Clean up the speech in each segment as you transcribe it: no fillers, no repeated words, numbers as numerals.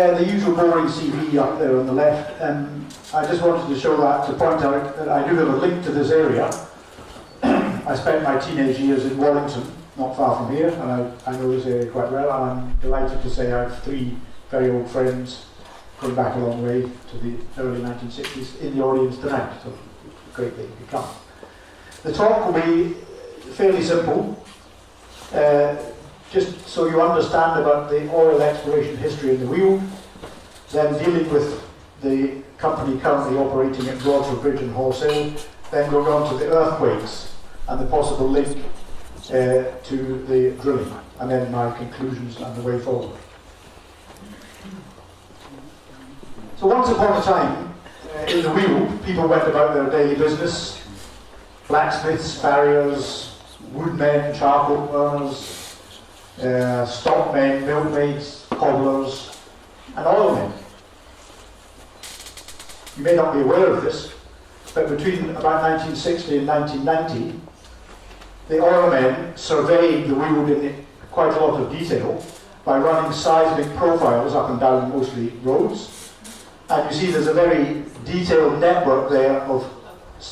The usual boring CV up there on the left. I just wanted to show that to point out that I do have a link to this area. I spent my teenage years in Wallington, not far from here, and I know this area quite well, and I'm delighted to say I have 3 very old friends going back a long way to the early 1960s in the audience tonight, so great that you could come. The talk will be fairly simple, just so you understand about the oil exploration history in the Weald, then dealing with the company currently operating at Broadford Bridge and Horsell, then going on to the earthquakes and the possible link to the drilling, and then my conclusions and the way forward. So once upon a time, in the Weald, people went about their daily business: blacksmiths, farriers, woodmen, charcoal burners, stockmen, milkmaids, cobblers, and oilmen. You may not be aware of this, but between about 1960 and 1990, the oilmen surveyed the Weald in quite a lot of detail by running seismic profiles up and down mostly roads. And you see there's a very detailed network there of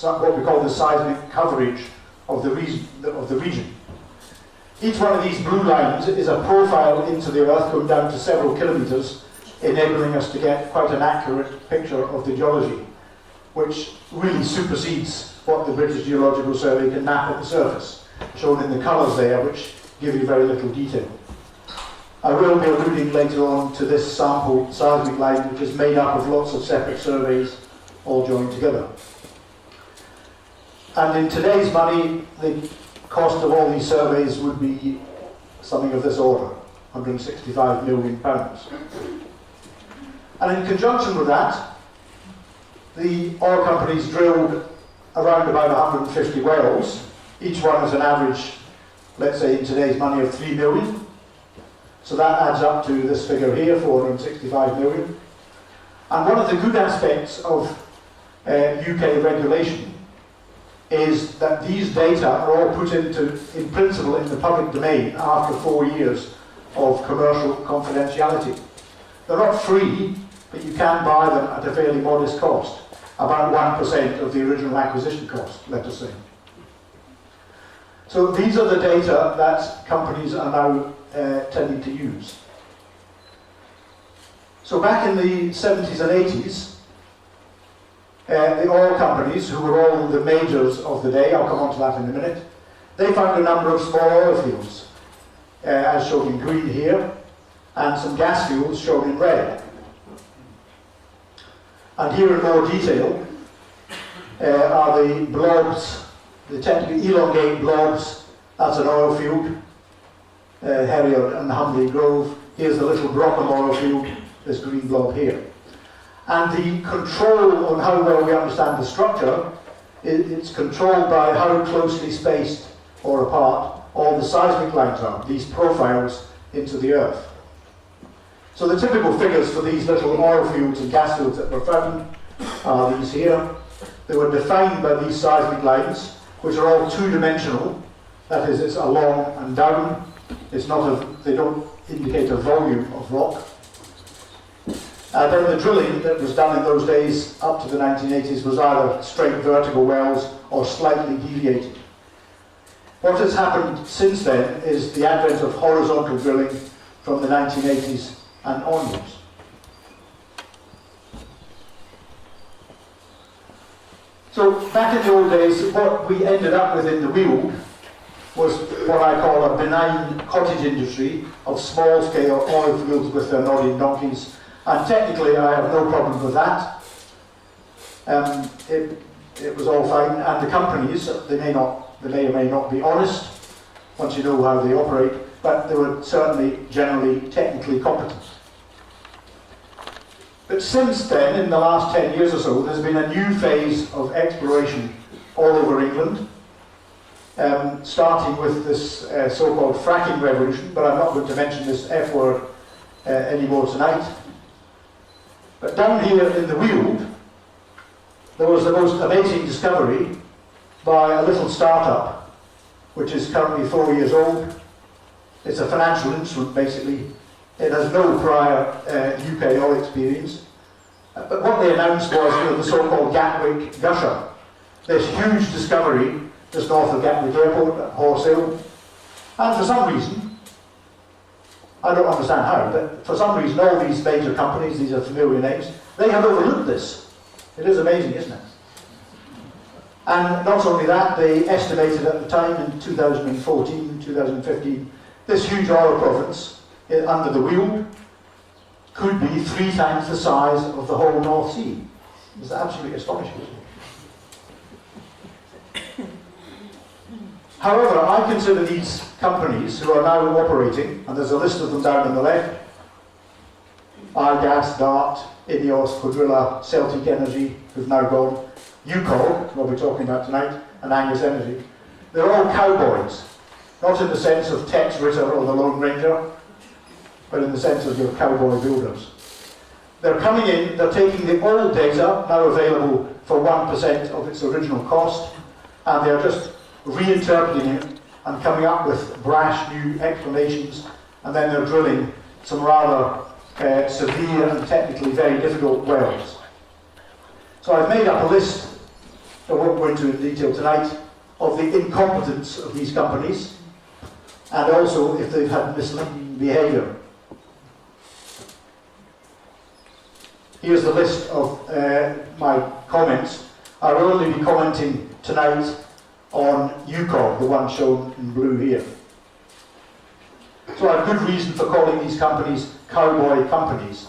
what we call the seismic coverage of the region. Each one of these blue lines is a profile into the earth going down to several kilometres, enabling us to get quite an accurate picture of the geology, which really supersedes what the British Geological Survey can map at the surface, shown in the colours there, which give you very little detail. I will be alluding later on to this sample seismic line, which is made up of lots of separate surveys all joined together. And in today's money, the cost of all these surveys would be something of this order, £165 million. And in conjunction with that, the oil companies drilled around about 150 wells. Each one has an average, let's say in today's money, of 3 million. So that adds up to this figure here, 465 million. And one of the good aspects of UK regulation is that these data are all put into, in principle, in the public domain after 4 years of commercial confidentiality. They're not free, but you can buy them at a fairly modest cost, about 1% of the original acquisition cost, let us say. So these are the data that companies are now tending to use. So back in the 70s and 80s, the oil companies, who were all the majors of the day, I'll come on to that in a minute, they found a number of small oil fields, as shown in green here, and some gas fields shown in red. And here in more detail are the blobs, the technically elongate blobs. That's an oil field, Herriot and Humley Grove. Here's the little Brockham oil field, this green blob here. And the control on how well we understand the structure, it's controlled by how closely spaced or apart all the seismic lines are, these profiles into the earth. So the typical figures for these little oil fields and gas fields that were found are these here. They were defined by these seismic lines, which are all two-dimensional. That is, it's along and down. It's not they don't indicate a volume of rock. Then the drilling that was done in those days up to the 1980s was either straight vertical wells or slightly deviated. What has happened since then is the advent of horizontal drilling from the 1980s and onwards. So back in the old days, what we ended up with in the Weald was what I call a benign cottage industry of small-scale oil fields with their nodding donkeys. And technically, I have no problem with that. It was all fine. And the companies, they may or may not be honest once you know how they operate, but they were certainly generally technically competent. But since then, in the last 10 years or so, there's been a new phase of exploration all over England, starting with this so-called fracking revolution, but I'm not going to mention this F word anymore tonight. But down here in the Weald, there was the most amazing discovery by a little startup, which is currently 4 years old. It's a financial instrument, basically, It has no prior UK oil experience. But what they announced was the so-called Gatwick Gusher, this huge discovery just north of Gatwick Airport at Horse Hill. And for some reason, I don't understand how, but for some reason all these major companies, these are familiar names, they have overlooked this. It is amazing, isn't it? And not only that, they estimated at the time in 2014, 2015, this huge oil province under the Weald could be 3 times the size of the whole North Sea. It's absolutely astonishing. However, I consider these companies who are now operating, and there's a list of them down on the left, Argas, Dart, Ineos, Quadrilla, Celtic Energy, who've now gone, UCOL, what we're talking about tonight, and Angus Energy. They're all cowboys, not in the sense of Tex Ritter or the Lone Ranger, but in the sense of your cowboy builders. They're coming in, they're taking the old data, now available for 1% of its original cost, and they're just reinterpreting it and coming up with brash new explanations, and then they're drilling some rather severe and technically very difficult wells. So I've made up a list, I won't go into in detail tonight, of the incompetence of these companies, and also if they've had misleading behaviour. Here's the list of my comments. I will only be commenting tonight on UCOL, the one shown in blue here. So I have good reason for calling these companies cowboy companies.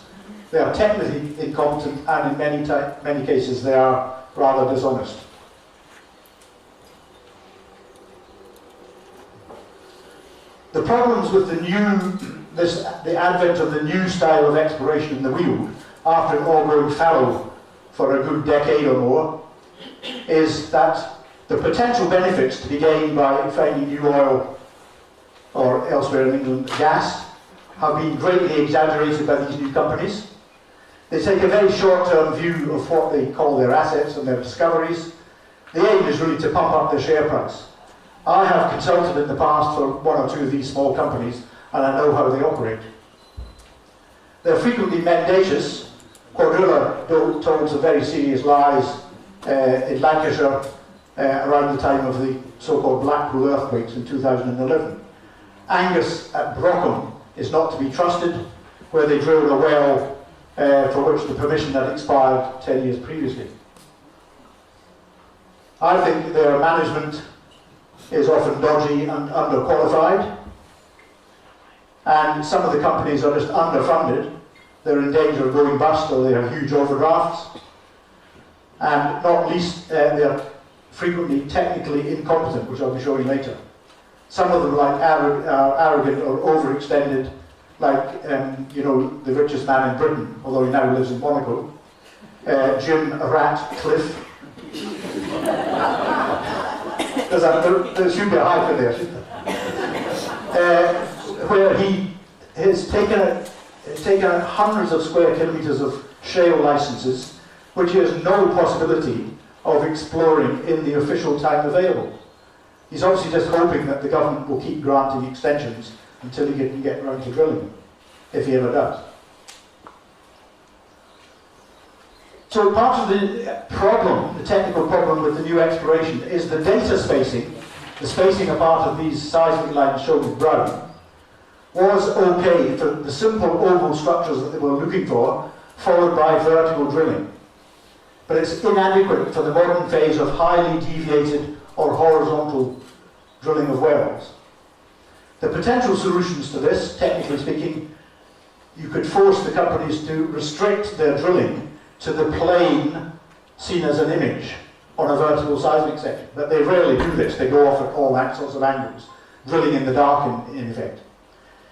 They are technically incompetent, and in many cases they are rather dishonest. The problems with the advent of the new style of exploration in the Weald, after it all going fallow for a good decade or more, is that the potential benefits to be gained by finding new oil, or elsewhere in England, gas, have been greatly exaggerated by these new companies. They take a very short-term view of what they call their assets and their discoveries. The aim is really to pump up their share price. I have consulted in the past for 1 or 2 of these small companies, and I know how they operate. They're frequently mendacious. Quadrilla told some very serious lies in Lancashire around the time of the so-called Blackpool earthquakes in 2011. Angus at Brockham is not to be trusted, where they drilled a well for which the permission had expired 10 years previously. I think their management is often dodgy and underqualified, and some of the companies are just underfunded. They're in danger of going bust, or they have huge overdrafts, and not least they're frequently technically incompetent, which I'll be showing later. Some of them are arrogant or overextended, like the richest man in Britain, although he now lives in Monaco, Jim Ratcliffe. There should be a hyphen there, shouldn't there? Where he has taken out hundreds of square kilometres of shale licences, which he has no possibility of exploring in the official time available. He's obviously just hoping that the government will keep granting extensions until he can get around to drilling, if he ever does. So part of the problem, the technical problem with the new exploration, is the data spacing, the spacing apart of these seismic lines shown with brown, was okay for the simple oval structures that they were looking for, followed by vertical drilling. But it's inadequate for the modern phase of highly deviated or horizontal drilling of wells. The potential solutions to this, technically speaking, you could force the companies to restrict their drilling to the plane seen as an image on a vertical seismic section. But they rarely do this. They go off at all sorts of angles, drilling in the dark in effect.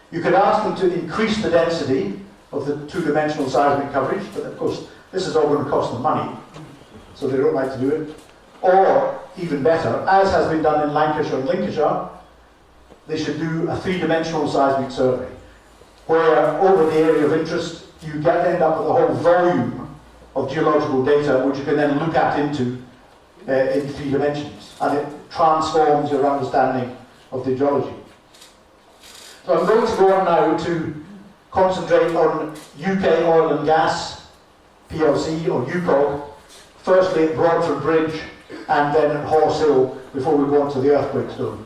You could ask them to increase the density of the two-dimensional seismic coverage, but of course this is all going to cost them money, so they don't like to do it. Or, even better, as has been done in Lancashire and Lincolnshire, they should do a three-dimensional seismic survey, where over the area of interest you end up with a whole volume of geological data which you can then look at into in 3 dimensions, and it transforms your understanding of the geology. So I'm going to go on now to concentrate on UK Oil and Gas PLC or UCOG, firstly at Broadford Bridge and then at Horse Hill before we go on to the earthquake zone.